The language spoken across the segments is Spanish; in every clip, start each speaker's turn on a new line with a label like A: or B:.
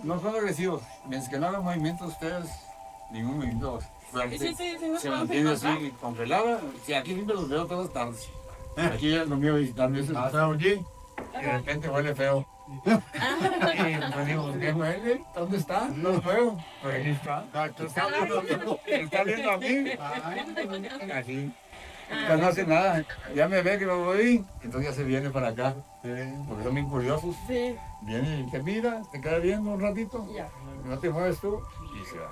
A: No son agresivos. Mientras que no hagan movimientos ustedes, ningún movimiento fuerte. Se mantiene así congelada. Si aquí siempre los veo todas las tardes. Aquí ya lo mío visitando eso. Oye, y de repente huele feo. Y pues digo, ¿qué huele? ¿Dónde está? No lo veo. Pues ahí está. Está viendo a mí. Así. Ya no hace nada. Ya me ve que lo voy. Entonces ya se viene para acá. Porque son bien curiosos.
B: Sí.
A: Viene y te mira, te queda viendo un ratito.
B: Ya.
A: No te mueves tú y se va.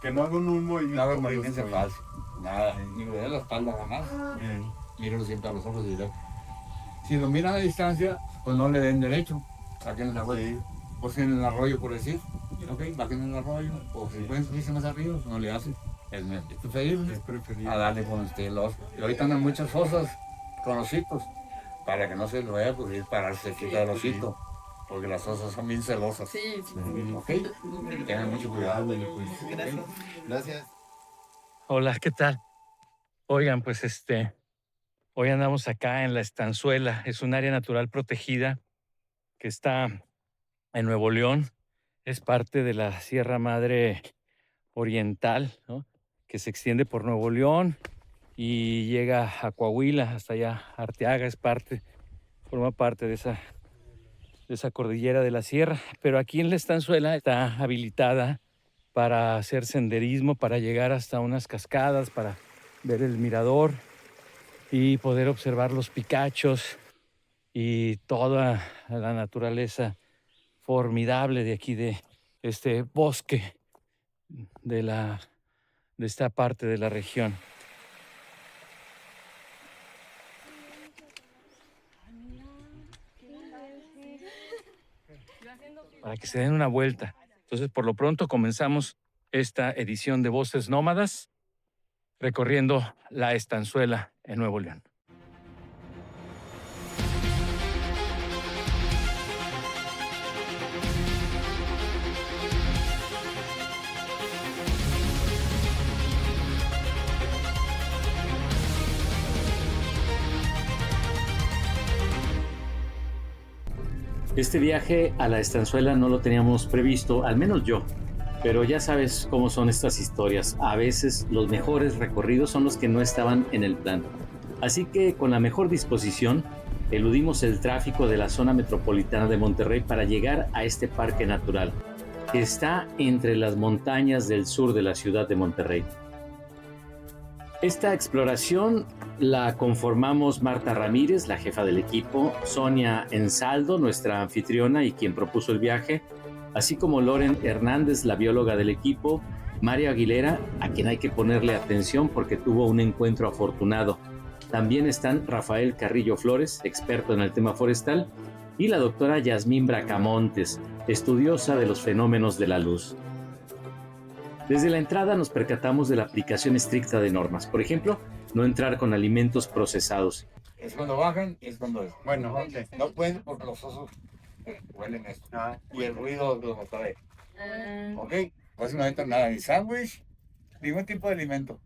C: Que no hagan un movimiento.
A: No hagas movimiento falso. Nada. Ni le dé la espalda jamás.
C: Eh,
A: Mírenlo siempre a los ojos y diré. Si lo miran a distancia, pues no le den derecho. Saquen el arroyo. Pues en el arroyo, por decir. Ok, bajen en el arroyo. O si pueden subirse más arriba, pues no le hacen. Es preferible
C: es preferible.
A: a darle con el oso. Y ahorita andan muchas fosas con ositos. Para que no se lo vaya a ocurrir pararse cerquita del osito. Porque las osas son bien celosas.
B: Sí, sí.
A: Ok, tengan mucho cuidado.
B: Gracias.
C: Gracias.
D: Hola, ¿qué tal? Oigan, pues hoy andamos acá en La Estanzuela. Es un área natural protegida que está en Nuevo León. Es parte de la Sierra Madre Oriental, ¿no? Que se extiende por Nuevo León y llega a Coahuila, hasta allá. Arteaga forma parte de esa cordillera de la sierra. Pero aquí en La Estanzuela está habilitada para hacer senderismo, para llegar hasta unas cascadas, para ver el mirador y poder observar los picachos y toda la naturaleza formidable de aquí, de este bosque de esta parte de la región. Para que se den una vuelta. Entonces, por lo pronto, comenzamos esta edición de Voces Nómadas recorriendo La Estanzuela en Nuevo León. Este viaje a La Estanzuela no lo teníamos previsto, al menos yo. Pero ya sabes cómo son estas historias. A veces los mejores recorridos son los que no estaban en el plan. Así que con la mejor disposición, eludimos el tráfico de la zona metropolitana de Monterrey para llegar a este parque natural, que está entre las montañas del sur de la ciudad de Monterrey. Esta exploración la conformamos Marta Ramírez, la jefa del equipo, Sonia Ensaldo, nuestra anfitriona y quien propuso el viaje, así como Loren Hernández, la bióloga del equipo, Mario Aguilera, a quien hay que ponerle atención porque tuvo un encuentro afortunado. También están Rafael Carrillo Flores, experto en el tema forestal, y la doctora Yasmín Bracamontes, estudiosa de los fenómenos de la luz. Desde la entrada nos percatamos de la aplicación estricta de normas. Por ejemplo, no entrar con alimentos procesados.
A: Es cuando bajan y es cuando es.
C: Bueno, ok.
A: No pueden porque los osos huelen esto. Y el ruido los atrae. Ok, pues no entra nada, ni sándwich, ningún tipo de alimento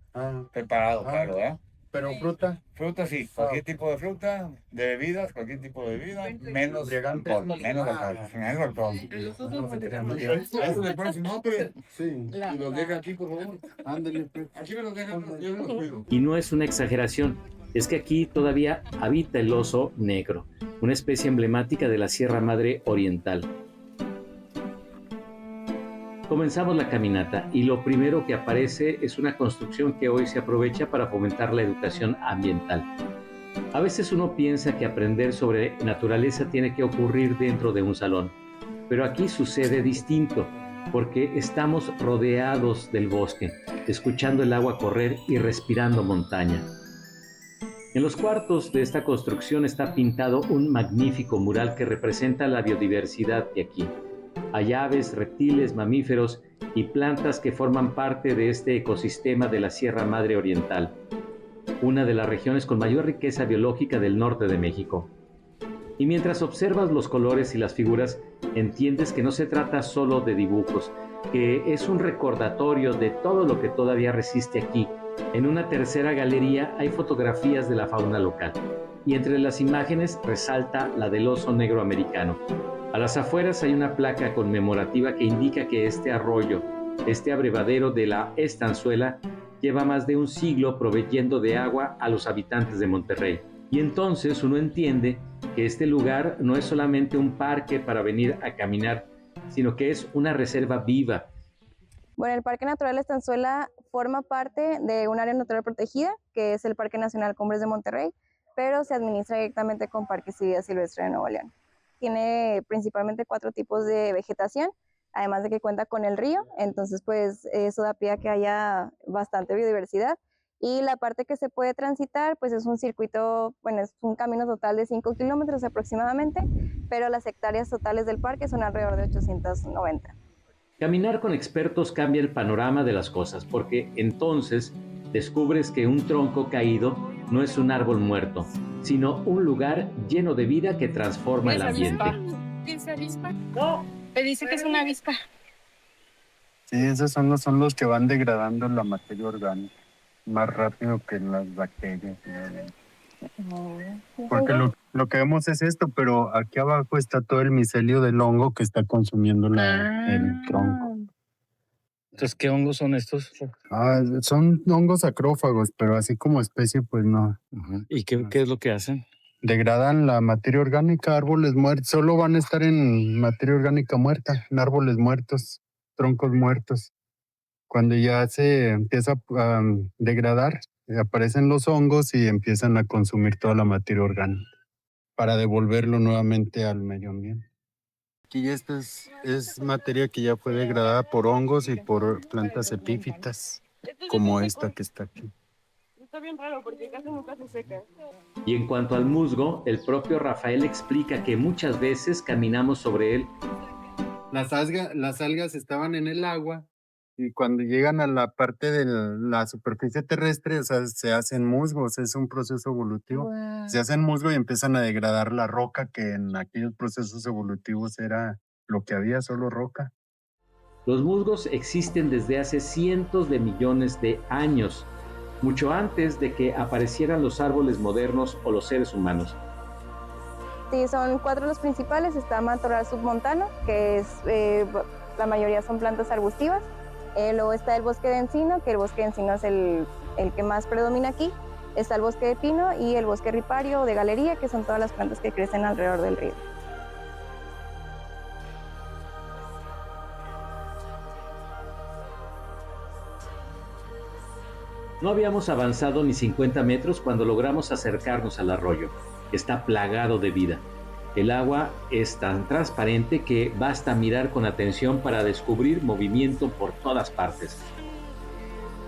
A: preparado, claro, ¿verdad?
C: Pero fruta.
A: Fruta sí, cualquier tipo de fruta, de bebidas, cualquier tipo de bebida, menos
C: Embriagante.
A: alcohol, menos alcohol.
B: Los otros
A: Eso le ponen su nombre
C: Sí.
A: y los deja aquí, por favor.
C: Ándale, pues.
A: Aquí me los dejan, yo los cuido.
D: Y no es una exageración, es que aquí todavía habita el oso negro, una especie emblemática de la Sierra Madre Oriental. Comenzamos la caminata y lo primero que aparece es una construcción que hoy se aprovecha para fomentar la educación ambiental. A veces uno piensa que aprender sobre naturaleza tiene que ocurrir dentro de un salón, pero aquí sucede distinto, porque estamos rodeados del bosque, escuchando el agua correr y respirando montaña. En los cuartos de esta construcción está pintado un magnífico mural que representa la biodiversidad de aquí. Hay aves, reptiles, mamíferos y plantas que forman parte de este ecosistema de la Sierra Madre Oriental, una de las regiones con mayor riqueza biológica del norte de México. Y mientras observas los colores y las figuras, entiendes que no se trata solo de dibujos, que es un recordatorio de todo lo que todavía resiste aquí. En una tercera galería hay fotografías de la fauna local. y entre las imágenes resalta la del oso negro americano. A las afueras hay una placa conmemorativa que indica que este arroyo, este abrevadero de la Estanzuela, lleva más de un siglo proveyendo de agua a los habitantes de Monterrey. Y entonces uno entiende que este lugar no es solamente un parque para venir a caminar, sino que es una reserva viva.
B: Bueno, el Parque Natural Estanzuela forma parte de un área natural protegida, que es el Parque Nacional Cumbres de Monterrey, pero se administra directamente con Parques y Vida Silvestre de Nuevo León. Tiene principalmente 4 tipos de vegetación, además de que cuenta con el río, entonces pues eso da pie a que haya bastante biodiversidad. Y la parte que se puede transitar, pues es un circuito, bueno, es un camino total de 5 kilómetros aproximadamente, pero las hectáreas totales del parque son alrededor de 890.
D: Caminar con expertos cambia el panorama de las cosas, porque entonces descubres que un tronco caído no es un árbol muerto, sino un lugar lleno de vida que transforma el ambiente.
E: ¿Es avispa? No, me dice que es una avispa.
C: Sí, esos son los que van degradando la materia orgánica más rápido que las bacterias. Porque lo que vemos es esto, pero aquí abajo está todo el micelio del hongo que está consumiendo el tronco.
F: Entonces, ¿qué hongos son estos?
C: Son hongos acrófagos, pero así como especie, pues no.
F: ¿Y qué es lo que hacen?
C: Degradan la materia orgánica, árboles muertos. Solo van a estar en materia orgánica muerta, en árboles muertos, troncos muertos. Cuando ya se empieza a degradar, aparecen los hongos y empiezan a consumir toda la materia orgánica para devolverlo nuevamente al medio ambiente. Aquí esta es materia que ya fue degradada por hongos y por plantas epífitas, como esta que está aquí.
E: Está bien raro porque casi nunca se seca.
D: Y en cuanto al musgo, el propio Rafael explica que muchas veces caminamos sobre él.
C: Las algas estaban en el agua y cuando llegan a la parte de la superficie terrestre, o sea, se hacen musgos, es un proceso evolutivo.
E: Wow.
C: Se hacen musgos y empiezan a degradar la roca, que en aquellos procesos evolutivos era lo que había, solo roca.
D: Los musgos existen desde hace cientos de millones de años, mucho antes de que aparecieran los árboles modernos o los seres humanos.
B: Sí, son 4 los principales. Está matorral submontano, que es, la mayoría son plantas arbustivas. Luego está el bosque de encino, que el bosque de encino es el que más predomina aquí. Está el bosque de pino y el bosque ripario o de galería, que son todas las plantas que crecen alrededor del río.
D: No habíamos avanzado ni 50 metros cuando logramos acercarnos al arroyo. Está plagado de vida. El agua es tan transparente que basta mirar con atención para descubrir movimiento por todas partes.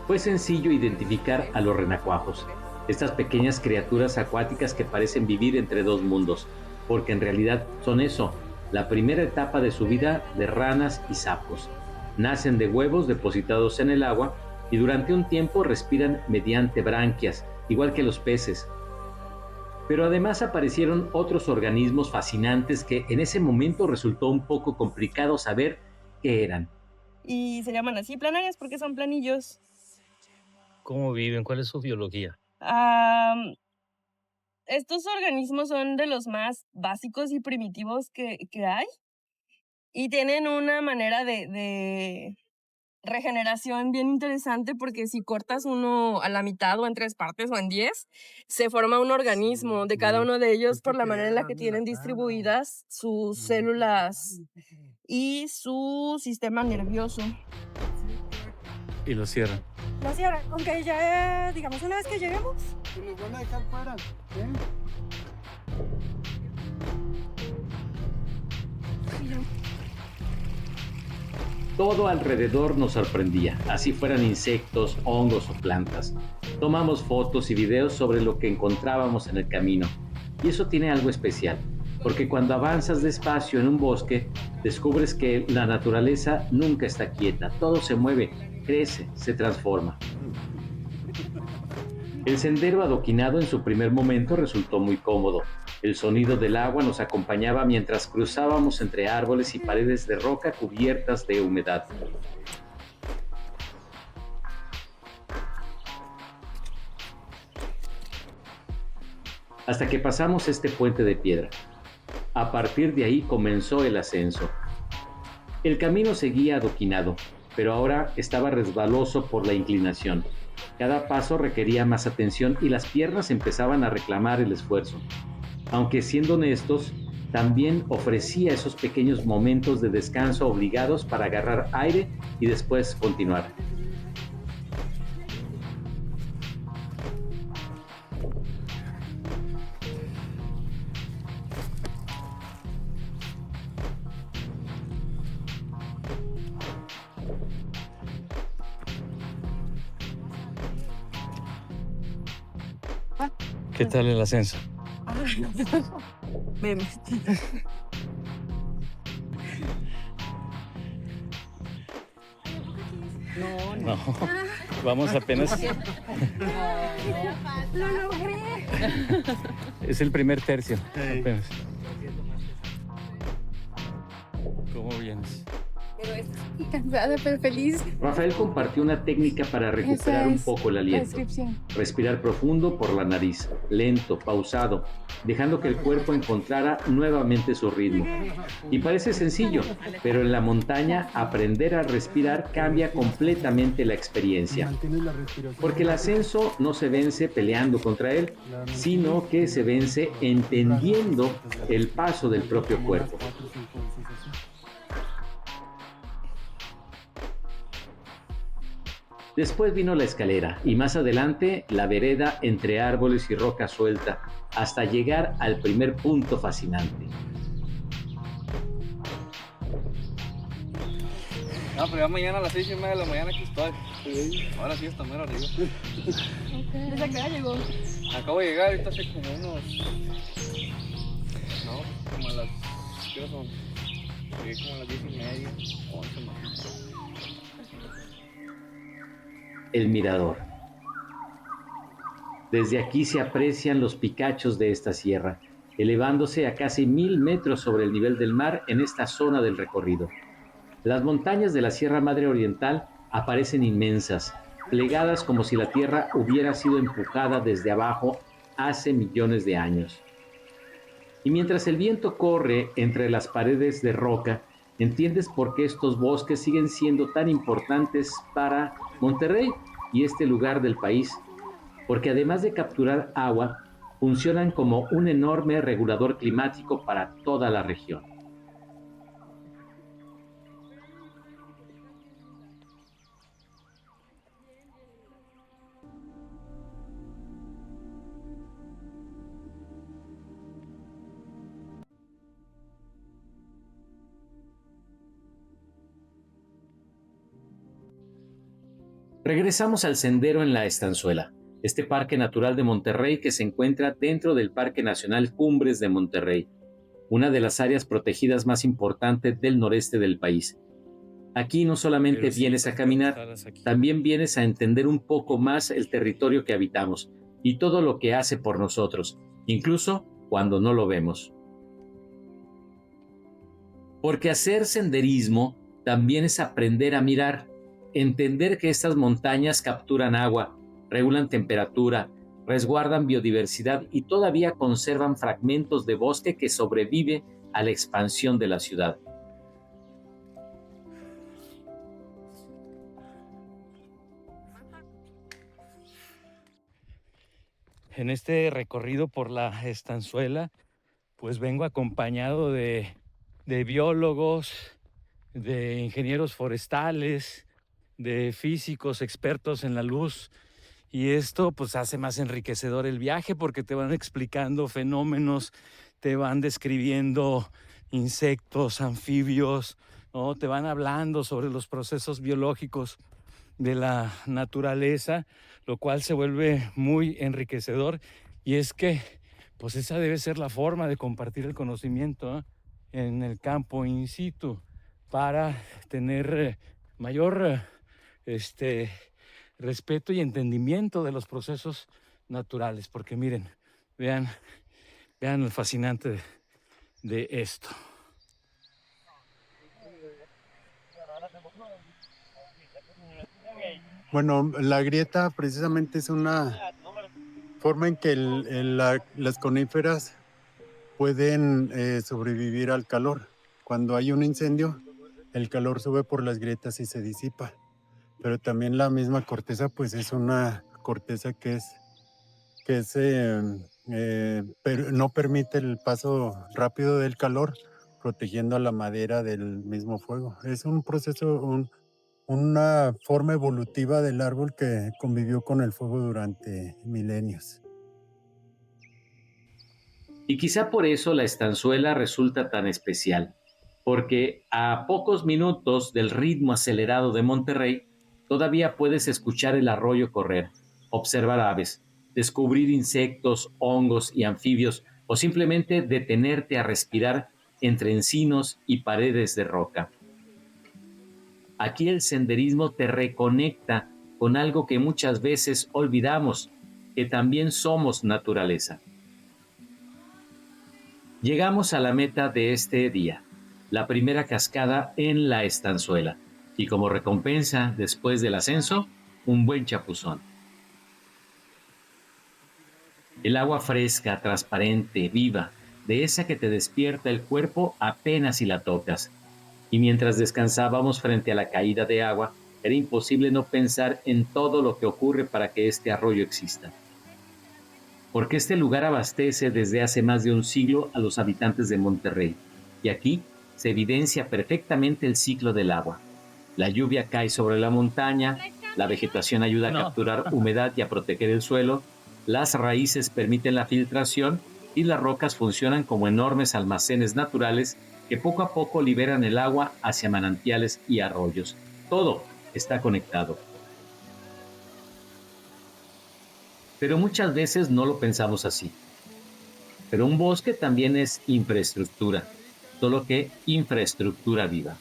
D: Fue sencillo identificar a los renacuajos, estas pequeñas criaturas acuáticas que parecen vivir entre dos mundos, porque en realidad son eso, la primera etapa de su vida de ranas y sapos. Nacen de huevos depositados en el agua y durante un tiempo respiran mediante branquias, igual que los peces. Pero además aparecieron otros organismos fascinantes que en ese momento resultó un poco complicado saber qué eran.
E: Y se llaman así planarias porque son planillos.
F: ¿Cómo viven? ¿Cuál es su biología?
E: Estos organismos son de los más básicos y primitivos que hay y tienen una manera de regeneración bien interesante porque si cortas uno a la mitad o en 3 partes o en 10, se forma un organismo de cada uno de ellos por la manera en la que tienen distribuidas sus células y su sistema nervioso.
F: Y lo cierran.
G: Lo cierran, aunque ya, digamos, una vez que lleguemos.
C: ¿Y los van a dejar fuera?
D: Todo alrededor nos sorprendía, así fueran insectos, hongos o plantas. Tomamos fotos y videos sobre lo que encontrábamos en el camino. Y eso tiene algo especial, porque cuando avanzas despacio en un bosque, descubres que la naturaleza nunca está quieta, todo se mueve, crece, se transforma. El sendero adoquinado en su primer momento resultó muy cómodo. El sonido del agua nos acompañaba mientras cruzábamos entre árboles y paredes de roca cubiertas de humedad. hasta que pasamos este puente de piedra. A partir de ahí comenzó el ascenso. El camino seguía adoquinado, pero ahora estaba resbaloso por la inclinación. Cada paso requería más atención y las piernas empezaban a reclamar el esfuerzo. Aunque siendo honestos, también ofrecía esos pequeños momentos de descanso obligados para agarrar aire y después continuar.
F: ¿Qué tal el ascenso?
E: Memes.
F: No, vamos apenas.
G: ¡Lo logré!
F: Es el primer tercio. Apenas. ¿Cómo vienes?
H: Cansada pero feliz.
D: Rafael compartió una técnica para recuperar un poco el
H: La
D: aliento.
H: descripción.
D: Respirar profundo por la nariz, lento, pausado, dejando que el cuerpo encontrara nuevamente su ritmo. Y parece sencillo, pero en la montaña aprender a respirar cambia completamente la experiencia. Porque el ascenso no se vence peleando contra él, sino que se vence entendiendo el paso del propio cuerpo. Después vino la escalera y más adelante la vereda entre árboles y roca suelta hasta llegar al primer punto fascinante.
I: No, pero ya mañana a las 6:30 de la mañana aquí estoy. Ahora sí está mero arriba.
E: ¿Desde acá llegó?
I: Acabo de llegar, ahorita hace como unos... No, como a las... ¿Qué hora son? Llegué como a las 10:30, 11 más.
D: El mirador. Desde aquí se aprecian los picachos de esta sierra, elevándose a casi 1000 metros sobre el nivel del mar en esta zona del recorrido. Las montañas de la Sierra Madre Oriental aparecen inmensas, plegadas como si la tierra hubiera sido empujada desde abajo hace millones de años. Y mientras el viento corre entre las paredes de roca, entiendes por qué estos bosques siguen siendo tan importantes para Monterrey y este lugar del país, porque además de capturar agua, funcionan como un enorme regulador climático para toda la región. Regresamos al sendero en la Estanzuela, este parque natural de Monterrey que se encuentra dentro del Parque Nacional Cumbres de Monterrey, una de las áreas protegidas más importantes del noreste del país. Aquí no solamente vienes a caminar, también vienes a entender un poco más el territorio que habitamos y todo lo que hace por nosotros, incluso cuando no lo vemos. Porque hacer senderismo también es aprender a mirar, entender que estas montañas capturan agua, regulan temperatura, resguardan biodiversidad y todavía conservan fragmentos de bosque que sobrevive a la expansión de la ciudad.
F: En este recorrido por la Estanzuela, pues vengo acompañado de biólogos, de ingenieros forestales, de físicos expertos en la luz, y esto pues hace más enriquecedor el viaje porque te van explicando fenómenos, te van describiendo insectos, anfibios, ¿no? Te van hablando sobre los procesos biológicos de la naturaleza, lo cual se vuelve muy enriquecedor, y es que pues esa debe ser la forma de compartir el conocimiento, ¿eh? En el campo in situ, para tener mayor respeto y entendimiento de los procesos naturales, porque miren, vean lo fascinante de esto.
C: Bueno, la grieta precisamente es una forma en que las coníferas pueden sobrevivir al calor. Cuando hay un incendio, el calor sube por las grietas y se disipa. Pero también la misma corteza, pues es una corteza pero no permite el paso rápido del calor, protegiendo a la madera del mismo fuego. Es un proceso, una forma evolutiva del árbol que convivió con el fuego durante milenios.
D: Y quizá por eso la estanzuela resulta tan especial, porque a pocos minutos del ritmo acelerado de Monterrey, todavía puedes escuchar el arroyo correr, observar aves, descubrir insectos, hongos y anfibios, o simplemente detenerte a respirar entre encinos y paredes de roca. Aquí el senderismo te reconecta con algo que muchas veces olvidamos, que también somos naturaleza. Llegamos a la meta de este día, la primera cascada en la estanzuela, y como recompensa, después del ascenso, un buen chapuzón. El agua fresca, transparente, viva, de esa que te despierta el cuerpo apenas si la tocas. Y mientras descansábamos frente a la caída de agua, era imposible no pensar en todo lo que ocurre para que este arroyo exista. Porque este lugar abastece desde hace más de un siglo a los habitantes de Monterrey, y aquí se evidencia perfectamente el ciclo del agua. La lluvia cae sobre la montaña, la vegetación ayuda a capturar humedad y a proteger el suelo, las raíces permiten la filtración y las rocas funcionan como enormes almacenes naturales que poco a poco liberan el agua hacia manantiales y arroyos. Todo está conectado. Pero muchas veces no lo pensamos así. Pero un bosque también es infraestructura, solo que infraestructura viva.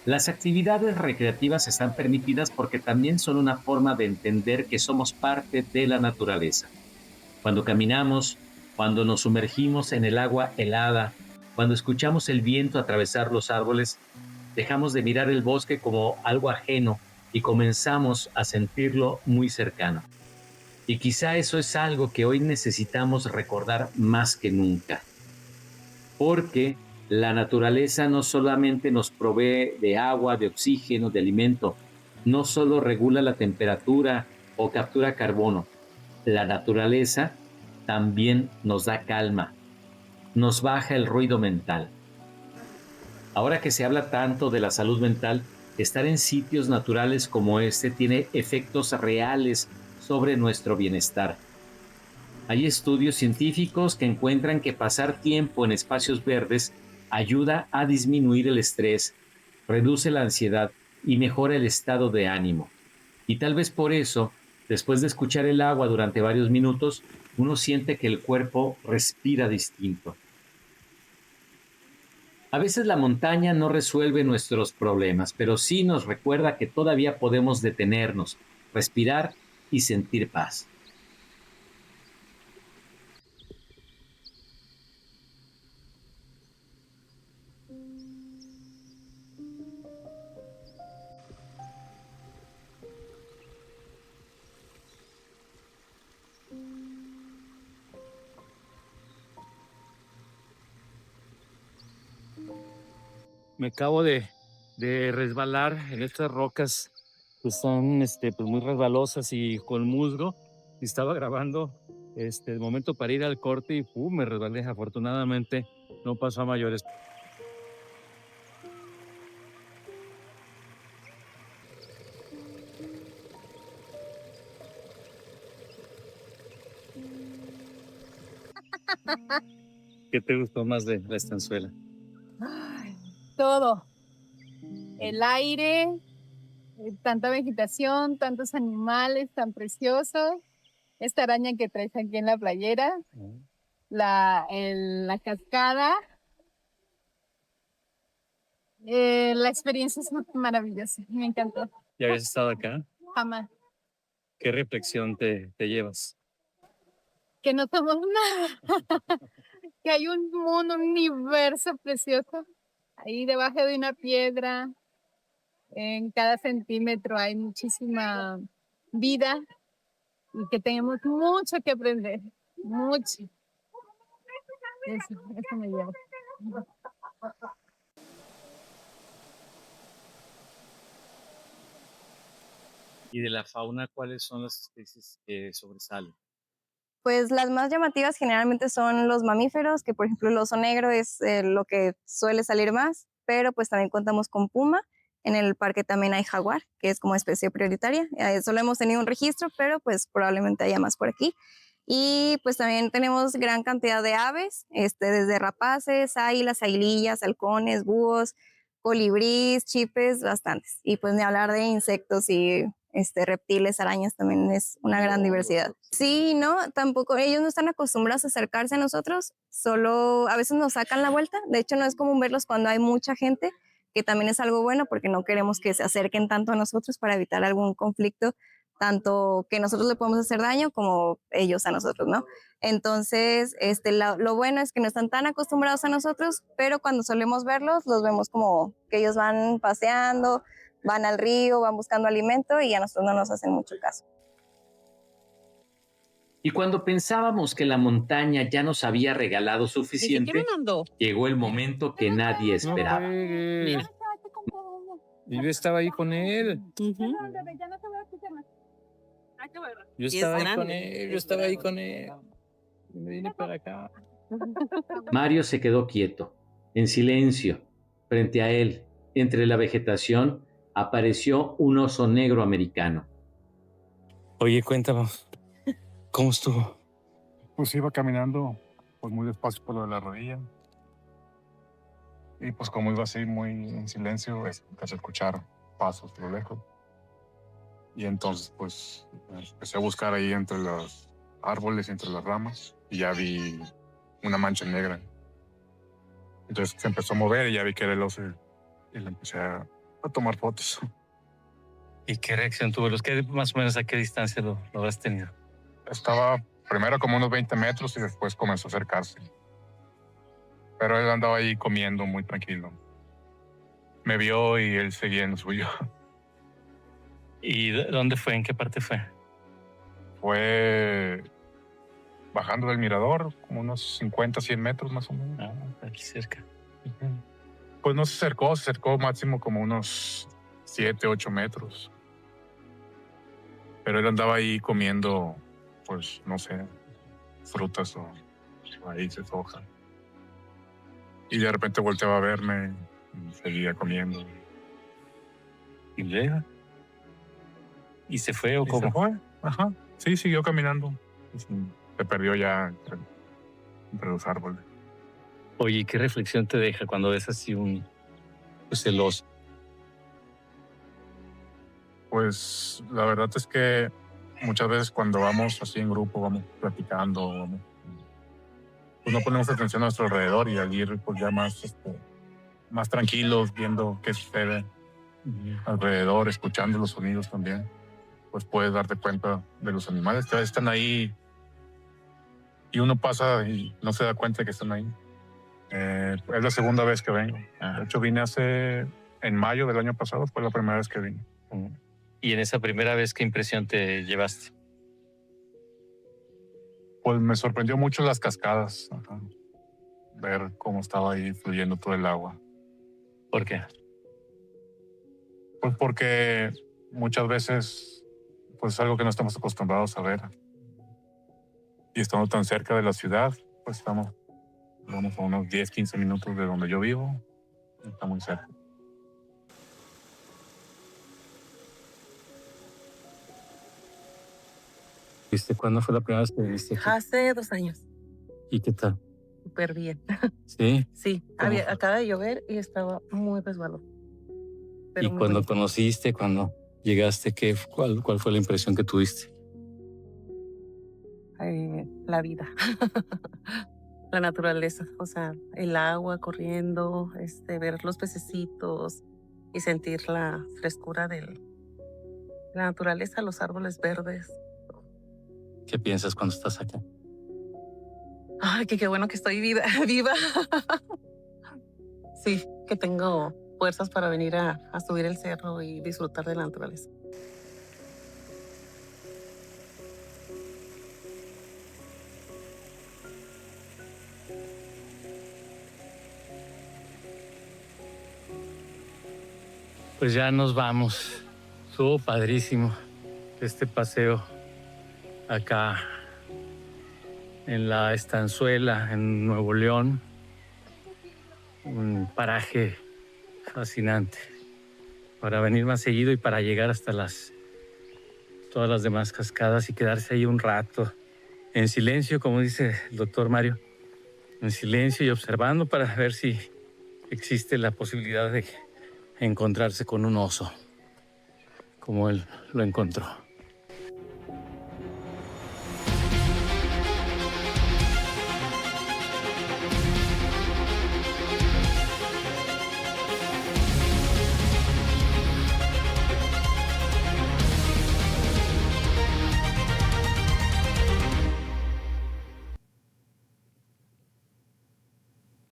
D: Las actividades recreativas están permitidas porque también son una forma de entender que somos parte de la naturaleza. Cuando caminamos, cuando nos sumergimos en el agua helada, cuando escuchamos el viento atravesar los árboles, dejamos de mirar el bosque como algo ajeno y comenzamos a sentirlo muy cercano. Y quizá eso es algo que hoy necesitamos recordar más que nunca, porque la naturaleza no solamente nos provee de agua, de oxígeno, de alimento, no solo regula la temperatura o captura carbono, la naturaleza también nos da calma, nos baja el ruido mental. Ahora que se habla tanto de la salud mental, estar en sitios naturales como este tiene efectos reales sobre nuestro bienestar. Hay estudios científicos que encuentran que pasar tiempo en espacios verdes ayuda a disminuir el estrés, reduce la ansiedad y mejora el estado de ánimo. Y tal vez por eso, después de escuchar el agua durante varios minutos, uno siente que el cuerpo respira distinto. A veces la montaña no resuelve nuestros problemas, pero sí nos recuerda que todavía podemos detenernos, respirar y sentir paz.
F: Me acabo de resbalar en estas rocas que son pues muy resbalosas y con musgo. Y estaba grabando el momento para ir al corte y me resbalé. Afortunadamente no pasó a mayores. ¿Qué te gustó más de la estanzuela?
H: Ay, todo. El aire, tanta vegetación, tantos animales tan preciosos. Esta araña que traes aquí en la playera, la cascada. La experiencia es maravillosa, me encantó.
F: ¿Ya habías estado acá?
H: Jamás.
F: ¿Qué reflexión te llevas?
H: Que no somos nada, que hay un mundo, un universo precioso ahí debajo de una piedra. En cada centímetro hay muchísima vida y que tenemos mucho que aprender, mucho. Eso me lleva.
D: Y de la fauna, ¿cuáles son las especies que sobresalen?
B: Pues las más llamativas generalmente son los mamíferos, que por ejemplo el oso negro es lo que suele salir más, pero pues también contamos con puma. En el parque también hay jaguar, que es como especie prioritaria. Solo hemos tenido un registro, pero pues probablemente haya más por aquí. Y pues también tenemos gran cantidad de aves, desde rapaces, águilas, aguilillas, halcones, búhos, colibrís, chipes, bastantes. Y pues ni hablar de insectos y reptiles, arañas, también es una gran diversidad. Sí, no, tampoco, ellos no están acostumbrados a acercarse a nosotros, solo a veces nos sacan la vuelta. De hecho, no es común verlos cuando hay mucha gente, que también es algo bueno porque no queremos que se acerquen tanto a nosotros para evitar algún conflicto, tanto que nosotros le podemos hacer daño como ellos a nosotros, ¿no? Entonces, lo bueno es que no están tan acostumbrados a nosotros, pero cuando solemos verlos, los vemos como que ellos van paseando, van al río, van buscando alimento y a nosotros no nos hacen mucho caso.
D: Y cuando pensábamos que la montaña ya nos había regalado suficiente, llegó el momento que nadie esperaba.
F: Y yo estaba ahí con él. Yo estaba ahí con él. Me vine para acá.
D: Mario se quedó quieto, en silencio. Frente a él, entre la vegetación, apareció un oso negro americano.
F: Oye, cuéntame, ¿cómo estuvo?
J: Pues iba caminando pues muy despacio por lo de la rodilla. Y pues como iba así muy en silencio, empecé a escuchar pasos a lo lejos. Y entonces pues empecé a buscar ahí entre los árboles, entre las ramas, y ya vi una mancha negra. Entonces se empezó a mover y ya vi que era el oso y le empecé a tomar fotos.
F: ¿Y qué reacción tuvo? ¿Qué, más o menos a qué distancia lo has tenido?
J: Estaba primero como unos 20 metros y después comenzó a acercarse. Pero él andaba ahí comiendo muy tranquilo. Me vio y él seguía en lo suyo.
F: ¿Y dónde fue? ¿En qué parte fue?
J: Fue bajando del mirador, como unos 50, 100 metros más o menos.
F: Aquí cerca.
J: Pues no se acercó máximo como unos 7, 8 metros. Pero él andaba ahí comiendo, pues, no sé, frutas o raíces, hojas. Y de repente volteaba a verme y seguía comiendo.
F: ¿Y luego? ¿Y se fue o cómo?
J: Se fue, ajá. Sí, siguió caminando. Se perdió ya entre los árboles.
F: Oye, ¿qué reflexión te deja cuando ves así pues el oso?
J: Pues la verdad es que muchas veces cuando vamos así en grupo, vamos platicando, pues no ponemos atención a nuestro alrededor y al ir pues ya más tranquilos, viendo qué sucede alrededor, escuchando los sonidos también, pues puedes darte cuenta de los animales que están ahí y uno pasa y no se da cuenta de que están ahí. Es la segunda vez que vengo. De hecho, vine en mayo del año pasado, fue la primera vez que vine.
F: ¿Y en esa primera vez qué impresión te llevaste?
J: Pues me sorprendió mucho las cascadas. Ajá. Ver cómo estaba ahí fluyendo todo el agua.
F: ¿Por qué?
J: Pues porque muchas veces pues es algo que no estamos acostumbrados a ver. Y estando tan cerca de la ciudad, pues vamos a unos 10, 15 minutos de donde yo vivo. Está muy cerca.
F: ¿Viste cuándo fue la primera vez que viste aquí?
K: Hace 2 años.
F: ¿Y qué tal?
K: Súper bien.
F: ¿Sí?
K: Sí, acaba de llover y estaba muy resbaloso.
F: ¿Y cuando conociste, cuando llegaste, cuál fue la impresión que tuviste?
K: La vida. La naturaleza, o sea, el agua corriendo, ver los pececitos y sentir la frescura de la naturaleza, los árboles verdes.
F: ¿Qué piensas cuando estás acá?
K: Ay, qué bueno que estoy viva. Sí, que tengo fuerzas para venir a subir el cerro y disfrutar de la naturaleza.
F: pues ya nos vamos. Estuvo padrísimo este paseo acá en la Estanzuela, en Nuevo León. Un paraje fascinante para venir más seguido y para llegar hasta todas las demás cascadas y quedarse ahí un rato en silencio, como dice el doctor Mario, en silencio y observando para ver si existe la posibilidad de encontrarse con un oso, como él lo encontró.